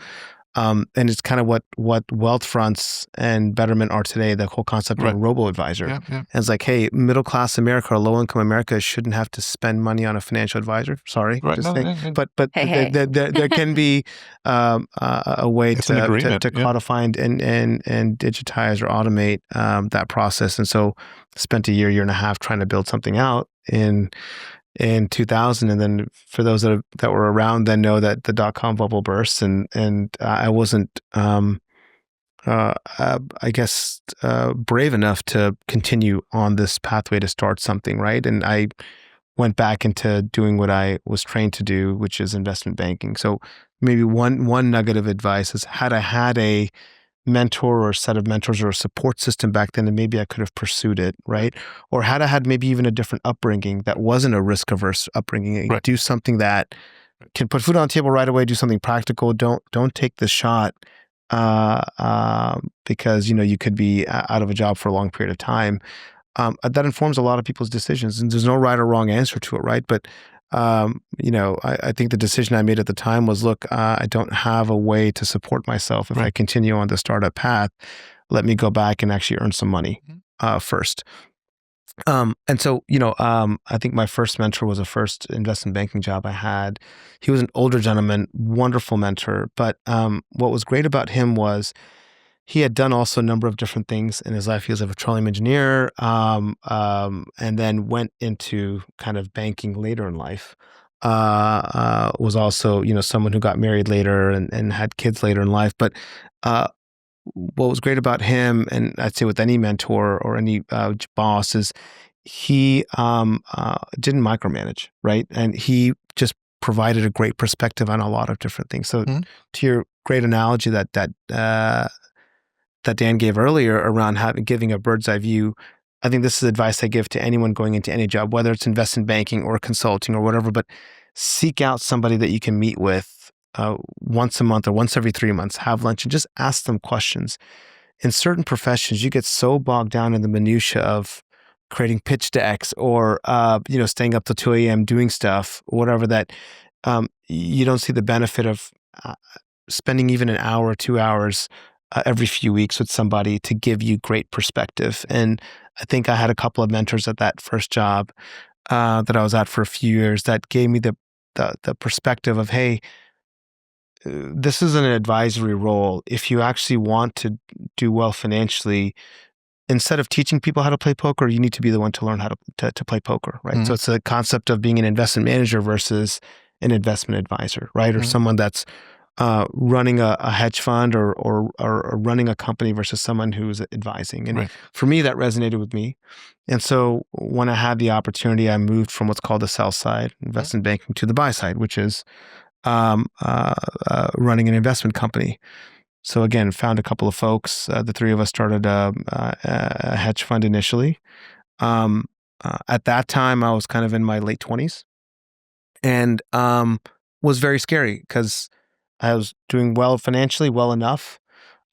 And it's kind of what wealth fronts and Betterment are today, the whole concept of a robo-advisor. Yeah. And it's like, hey, middle-class America or low-income America shouldn't have to spend money on a financial advisor. Sorry. Right. But there can be a way to codify and digitize or automate that process. And so spent a year and a half trying to build something out in 2000, and then for those that were around then know that the .com bubble burst, and I wasn't, I guess, brave enough to continue on this pathway to start something, right? And I went back into doing what I was trained to do, which is investment banking. So maybe one nugget of advice is, had I had a mentor or a set of mentors or a support system back then, and maybe I could have pursued it, right? Or had I had maybe even a different upbringing that wasn't a risk-averse upbringing, do something that can put food on the table right away, do something practical. Don't take the shot because you could be out of a job for a long period of time. That informs a lot of people's decisions, and there's no right or wrong answer to it, right? But I think the decision I made at the time was, look, I don't have a way to support myself if I continue on the startup path. Let me go back and actually earn some money first. And so, I think my first mentor was a first investment banking job I had. He was an older gentleman, wonderful mentor. But what was great about him was he had done also a number of different things in his life. He was a petroleum engineer, and then went into kind of banking later in life. was also, someone who got married later and had kids later in life. But what was great about him, and I'd say with any mentor or any boss, is he didn't micromanage, right? And he just provided a great perspective on a lot of different things. So to your great analogy that Dan gave earlier around giving a bird's eye view, I think this is advice I give to anyone going into any job, whether it's investment banking or consulting or whatever, but seek out somebody that you can meet with once a month or once every 3 months, have lunch and just ask them questions. In certain professions, you get so bogged down in the minutia of creating pitch decks or, staying up till 2 a.m. doing stuff, or whatever, that you don't see the benefit of spending even an hour or 2 hours every few weeks with somebody to give you great perspective. And I think I had a couple of mentors at that first job that I was at for a few years that gave me the perspective of, hey, this is an advisory role. If you actually want to do well financially, instead of teaching people how to play poker, you need to be the one to learn how to play poker, right? So it's a concept of being an investment manager versus an investment advisor, right? Or someone that's running a hedge fund or running a company versus someone who's advising. And for me, that resonated with me. And so when I had the opportunity, I moved from what's called the sell side, investment banking, to the buy side, which is running an investment company. So again, found a couple of folks. The three of us started a hedge fund initially. At that time, I was kind of in my late 20s and was very scary because I was doing well financially, well enough.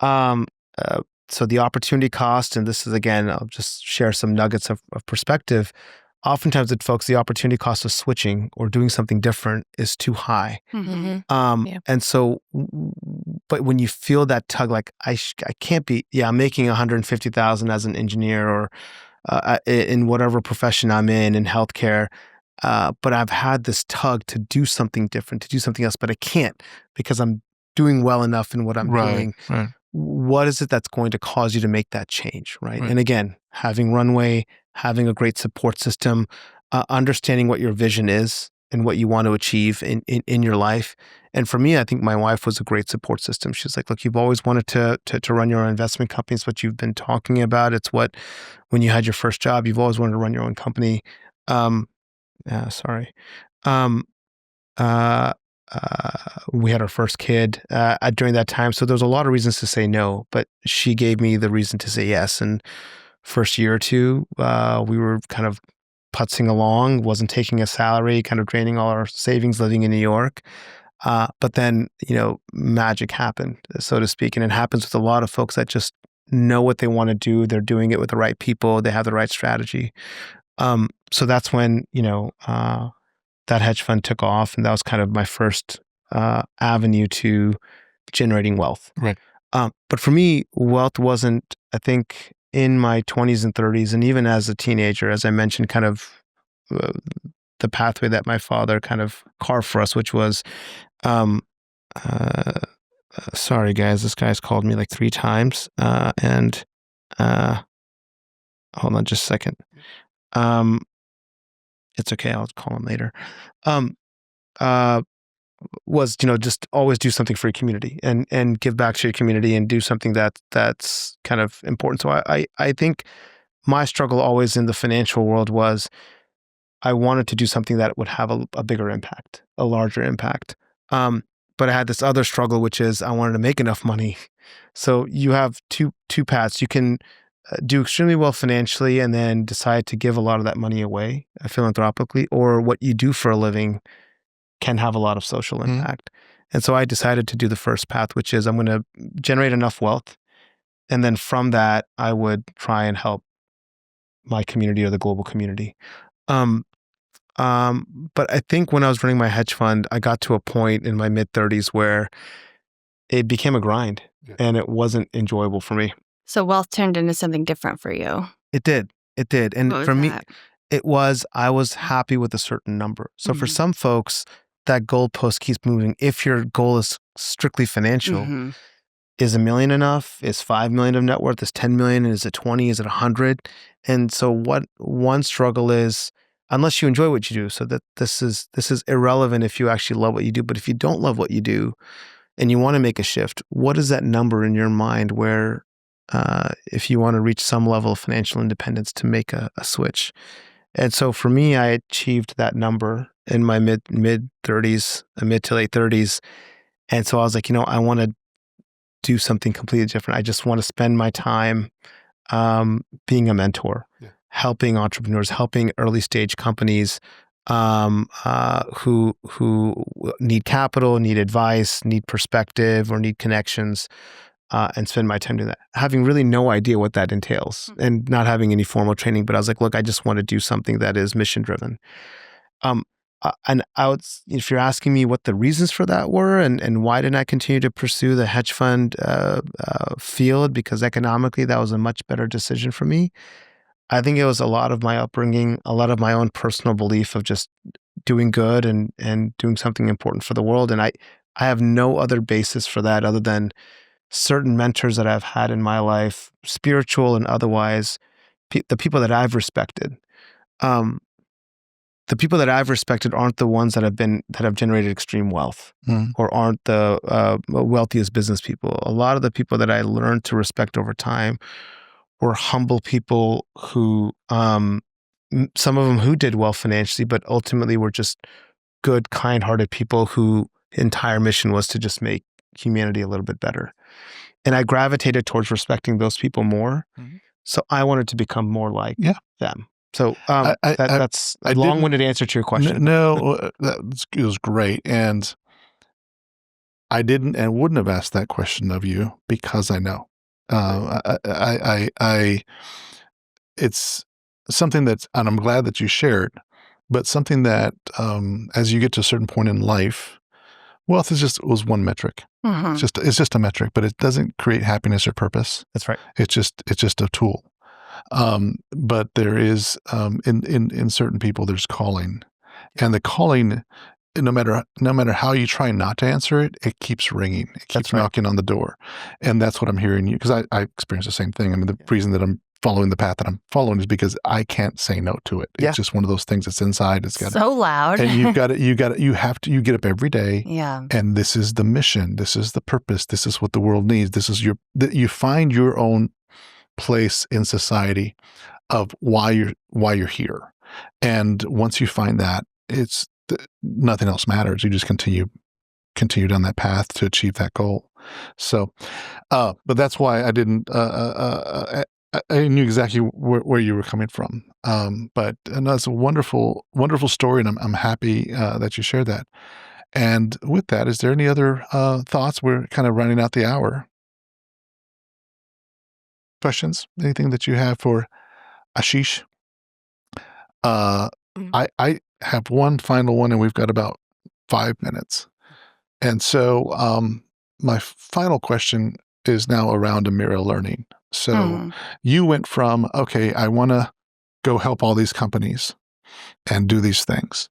So the opportunity cost, and this is, again, I'll just share some nuggets of perspective. Oftentimes with folks, the opportunity cost of switching or doing something different is too high. And so, but when you feel that tug, like I can't be, I'm making $150,000 as an engineer or in whatever profession I'm in healthcare, but I've had this tug to do something different, to do something else, but I can't because I'm doing well enough in what I'm doing. Right. What is it that's going to cause you to make that change, right? And again, having runway, having a great support system, understanding what your vision is and what you want to achieve in your life. And for me, I think my wife was a great support system. She's like, look, you've always wanted to run your own investment company. It's what you've been talking about. It's what, when you had your first job, you've always wanted to run your own company. We had our first kid during that time. So there was a lot of reasons to say no, but she gave me the reason to say yes. And first year or two, we were kind of putzing along, wasn't taking a salary, kind of draining all our savings living in New York. But then, magic happened, so to speak. And it happens with a lot of folks that just know what they want to do. They're doing it with the right people. They have the right strategy. So that's when, that hedge fund took off, and that was kind of my first avenue to generating wealth. Right. But for me, wealth wasn't, I think, in my 20s and 30s, and even as a teenager, as I mentioned, kind of the pathway that my father kind of carved for us, which was, sorry guys, this guy's called me like 3 times, and hold on just a second. It's okay, I'll call him later. Was, just always do something for your community and give back to your community and do something that's kind of important. So I think my struggle always in the financial world was I wanted to do something that would have a bigger impact, a larger impact. But I had this other struggle, which is I wanted to make enough money. So you have two paths. You can do extremely well financially and then decide to give a lot of that money away philanthropically, or what you do for a living can have a lot of social impact. And so I decided to do the first path, which is I'm going to generate enough wealth. And then from that, I would try and help my community or the global community. But I think when I was running my hedge fund, I got to a point in my mid-30s where it became a grind and it wasn't enjoyable for me. So wealth turned into something different for you. It did. And for me, that? I was happy with a certain number. So for some folks, that goalpost keeps moving. If your goal is strictly financial, is $1 million enough? Is $5 million of net worth? Is $10 million? Is it 20? Is it 100? And so what one struggle is, unless you enjoy what you do. So that this is irrelevant if you actually love what you do. But if you don't love what you do and you want to make a shift, what is that number in your mind where if you want to reach some level of financial independence to make a switch? And so for me, I achieved that number in my mid 30s, mid to late 30s. And so I was like, I want to do something completely different. I just want to spend my time being a mentor, helping entrepreneurs, helping early stage companies who need capital, need advice, need perspective, or need connections, and spend my time doing that. Having really no idea what that entails and not having any formal training, but I was like, look, I just want to do something that is mission driven. And if you're asking me what the reasons for that were and why didn't I continue to pursue the hedge fund field, because economically that was a much better decision for me. I think it was a lot of my upbringing, a lot of my own personal belief of just doing good and doing something important for the world. And I have no other basis for that other than certain mentors that I've had in my life, spiritual and otherwise, the people that I've respected. The people that I've respected aren't the ones that have generated extreme wealth or aren't the wealthiest business people. A lot of the people that I learned to respect over time were humble people who, some of them who did well financially, but ultimately were just good, kind-hearted people whose entire mission was to just make humanity a little bit better. And I gravitated towards respecting those people more. So I wanted to become more like them. So that's a long-winded answer to your question. No, it was great. And I didn't and wouldn't have asked that question of you because I know. It's something that's, and I'm glad that you shared, but something that as you get to a certain point in life, wealth was one metric. It's just a metric, but it doesn't create happiness or purpose. That's right. It's just a tool. But there is in certain people there's calling, and the calling, no matter how you try not to answer it, it keeps ringing. It keeps knocking on the door, and that's what I'm hearing you, because I experienced the same thing. I mean, the reason that I'm following the path that I'm following is because I can't say no to it. It's just one of those things that's inside. It's got so loud, and you get up every day. And this is the mission. This is the purpose. This is what the world needs. This is you find your own place in society of why you're here. And once you find that, it's nothing else matters. You just continue down that path to achieve that goal. So, but that's why I didn't. I knew exactly where you were coming from. But that's a wonderful, wonderful story, and I'm happy that you shared that. And with that, is there any other thoughts? We're kind of running out the hour. Questions? Anything that you have for Ashish? I have one final one, and we've got about 5 minutes. And so my final question is now around Amira Learning. So you went from, okay, I want to go help all these companies and do these things.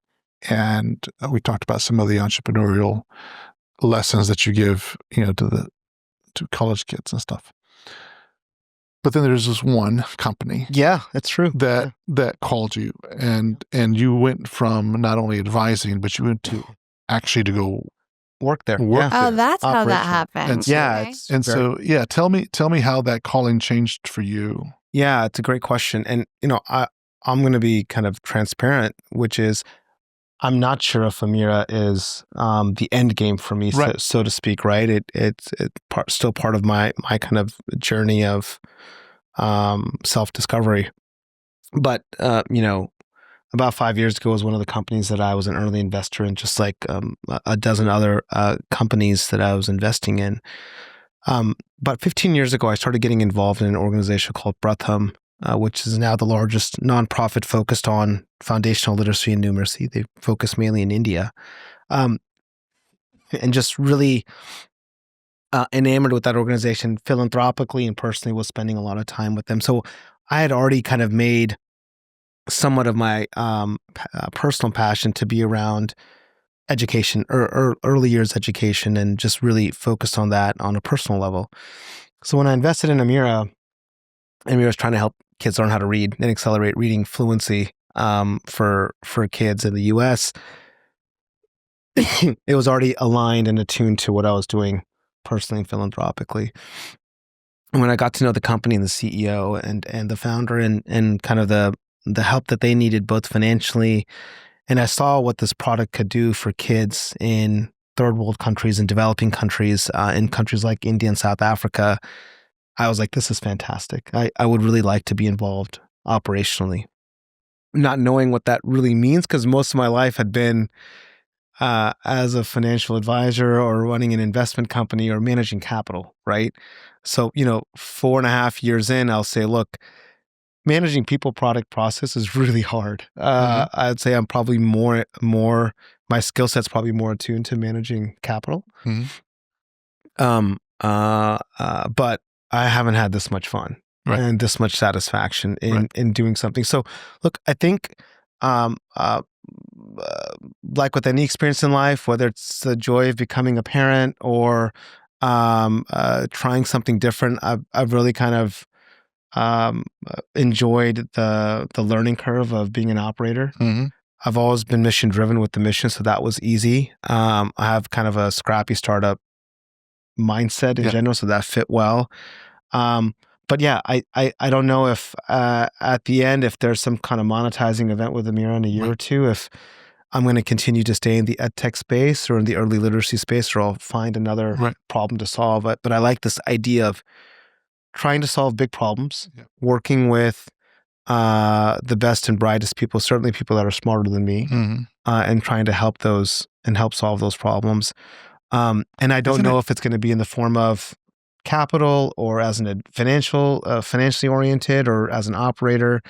And we talked about some of the entrepreneurial lessons that you give, to college kids and stuff. But then there's this one company. Yeah, that's true. That called you, and you went from not only advising, but you went to actually to go work there. Oh, that's how that happened. And so, tell me how that calling changed for you. Yeah, it's a great question. And, I'm going to be kind of transparent, which is I'm not sure if Amira is the end game for me, so to speak, right? It's still part of my kind of journey of self-discovery. But, about 5 years ago was one of the companies that I was an early investor in, just like a dozen other companies that I was investing in. About 15 years ago, I started getting involved in an organization called Pratham, which is now the largest nonprofit focused on foundational literacy and numeracy. They focus mainly in India. And just really enamored with that organization, philanthropically and personally, was spending a lot of time with them. So I had already kind of made somewhat of my personal passion to be around education or early years education, and just really focused on that on a personal level. So when I invested in Amira was trying to help kids learn how to read and accelerate reading fluency. for kids in the U.S., it was already aligned and attuned to what I was doing personally and philanthropically. And when I got to know the company and the CEO and the founder and kind of the help that they needed both financially, and I saw what this product could do for kids in third world countries and developing countries, in countries like India and South Africa, I was like, this is fantastic. I would really like to be involved operationally. Not knowing what that really means, because most of my life had been as a financial advisor or running an investment company or managing capital, right? So, 4.5 years in, I'll say, look, managing people, product, process is really hard. I'd say I'm probably more, my skill set's probably more attuned to managing capital. But I haven't had this much fun and this much satisfaction in doing something. So look, I think, like with any experience in life, whether it's the joy of becoming a parent or trying something different, I've really kind of enjoyed the learning curve of being an operator. I've always been mission driven with the mission, so that was easy. I have kind of a scrappy startup mindset in general, so that fit well. But yeah, I don't know if at the end, if there's some kind of monetizing event with Amira in a year or two, if I'm going to continue to stay in the ed tech space or in the early literacy space, or I'll find another problem to solve. But I like this idea of trying to solve big problems, working with the best and brightest people, certainly people that are smarter than me, and trying to help solve those problems. And I don't know if it's going to be in the form of capital or as an financially oriented or as an operator.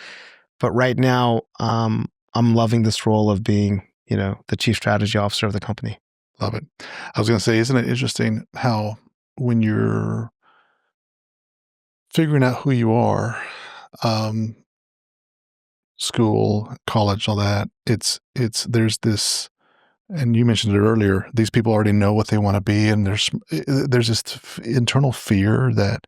But right now, I'm loving this role of being, the chief strategy officer of the company. Love it. I was going to say, isn't it interesting how when you're figuring out who you are, school, college, all that, there's this, and you mentioned it earlier, these people already know what they want to be, and there's this internal fear that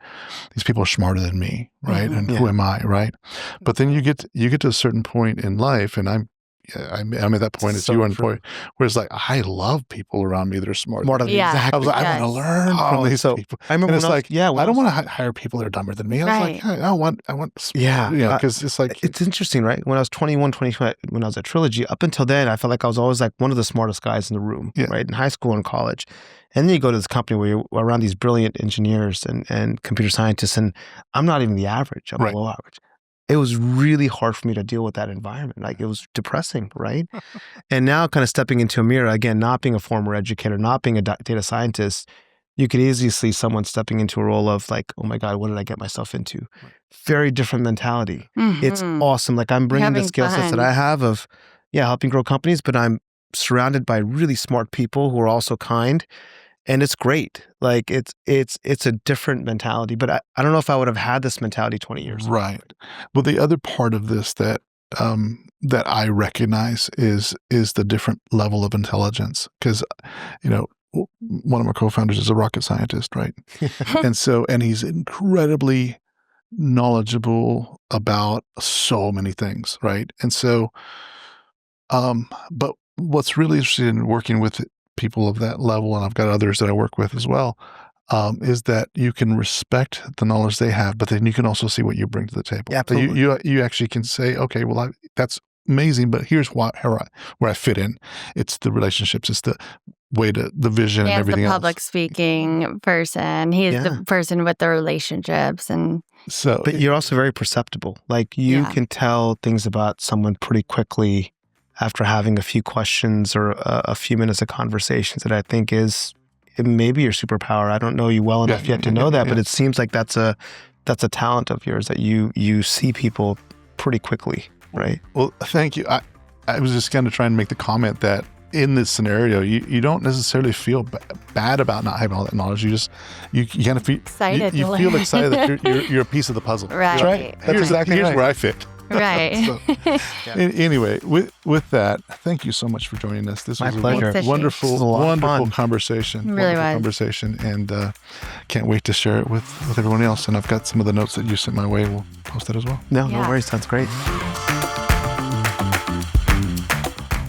these people are smarter than me, right? And who am I, right? But then you get to a certain point in life, and I'm at that point as you are, where it's like, I love people around me that are smarter than me. Exactly. I was like, I want to learn from these people. I remember and it's like, I don't want to hire people that are dumber than me. I was like, I want, because it's like, it's interesting, right? When I was 21, 22, when I was at Trilogy, up until then, I felt like I was always like one of the smartest guys in the room, right? In high school and college. And then you go to this company where you're around these brilliant engineers and computer scientists, and I'm not even the average. I'm below average. It was really hard for me to deal with that environment. Like, it was depressing, right? And now kind of stepping into Amira, again, not being a former educator, not being a data scientist, you could easily see someone stepping into a role of like, oh my God, what did I get myself into? Very different mentality. It's awesome. Like, I'm bringing the skill sets that I have of, helping grow companies, but I'm surrounded by really smart people who are also kind. And it's great. Like, it's a different mentality, but I don't know if I would have had this mentality 20 years ago. Right. Well, the other part of this that I recognize is the different level of intelligence, because, one of my co-founders is a rocket scientist, right? and he's incredibly knowledgeable about so many things, right? And so, but what's really interesting in working with people of that level, and I've got others that I work with as well, is that you can respect the knowledge they have, but then you can also see what you bring to the table. Yeah, so you actually can say, okay, well, that's amazing, but here's where I fit in. It's the relationships, it's the way the vision and everything else. He's the public speaking person. He's the person with the relationships, and so. But you're also very perceptible. Like, you can tell things about someone pretty quickly after having a few questions or a few minutes of conversations, that I think is maybe your superpower. I don't know you well enough yet to know that, but it seems like that's a talent of yours, that you see people pretty quickly, right? Well, thank you. I was just going to try and make the comment that in this scenario, you don't necessarily feel bad about not having all that knowledge. You kind of feel excited. You feel excited that you're a piece of the puzzle. Right. That's right. That's exactly right. Here's where I fit. Right. So, anyway, with that, thank you so much for joining us. This was a wonderful conversation. Really wonderful conversation, and can't wait to share it with everyone else. And I've got some of the notes that you sent my way. We'll post that as well. No worries. Sounds great.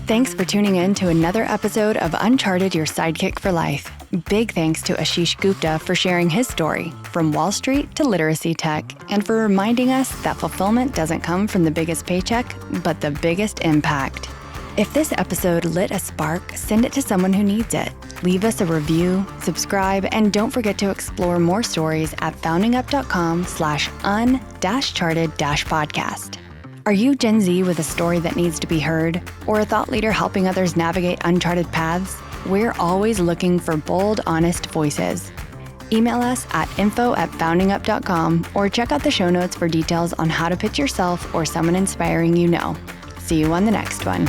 Thanks for tuning in to another episode of Uncharted, Your Sidekick for Life. Big thanks to Ashish Gupta for sharing his story from Wall Street to literacy tech, and for reminding us that fulfillment doesn't come from the biggest paycheck, but the biggest impact. If this episode lit a spark, send it to someone who needs it. Leave us a review, subscribe, and don't forget to explore more stories at foundingup.com/un-charted-podcast. Are you Gen Z with a story that needs to be heard, or a thought leader helping others navigate uncharted paths? We're always looking for bold, honest voices. Email us at info@foundingup.com or check out the show notes for details on how to pitch yourself or someone inspiring you know. See you on the next one.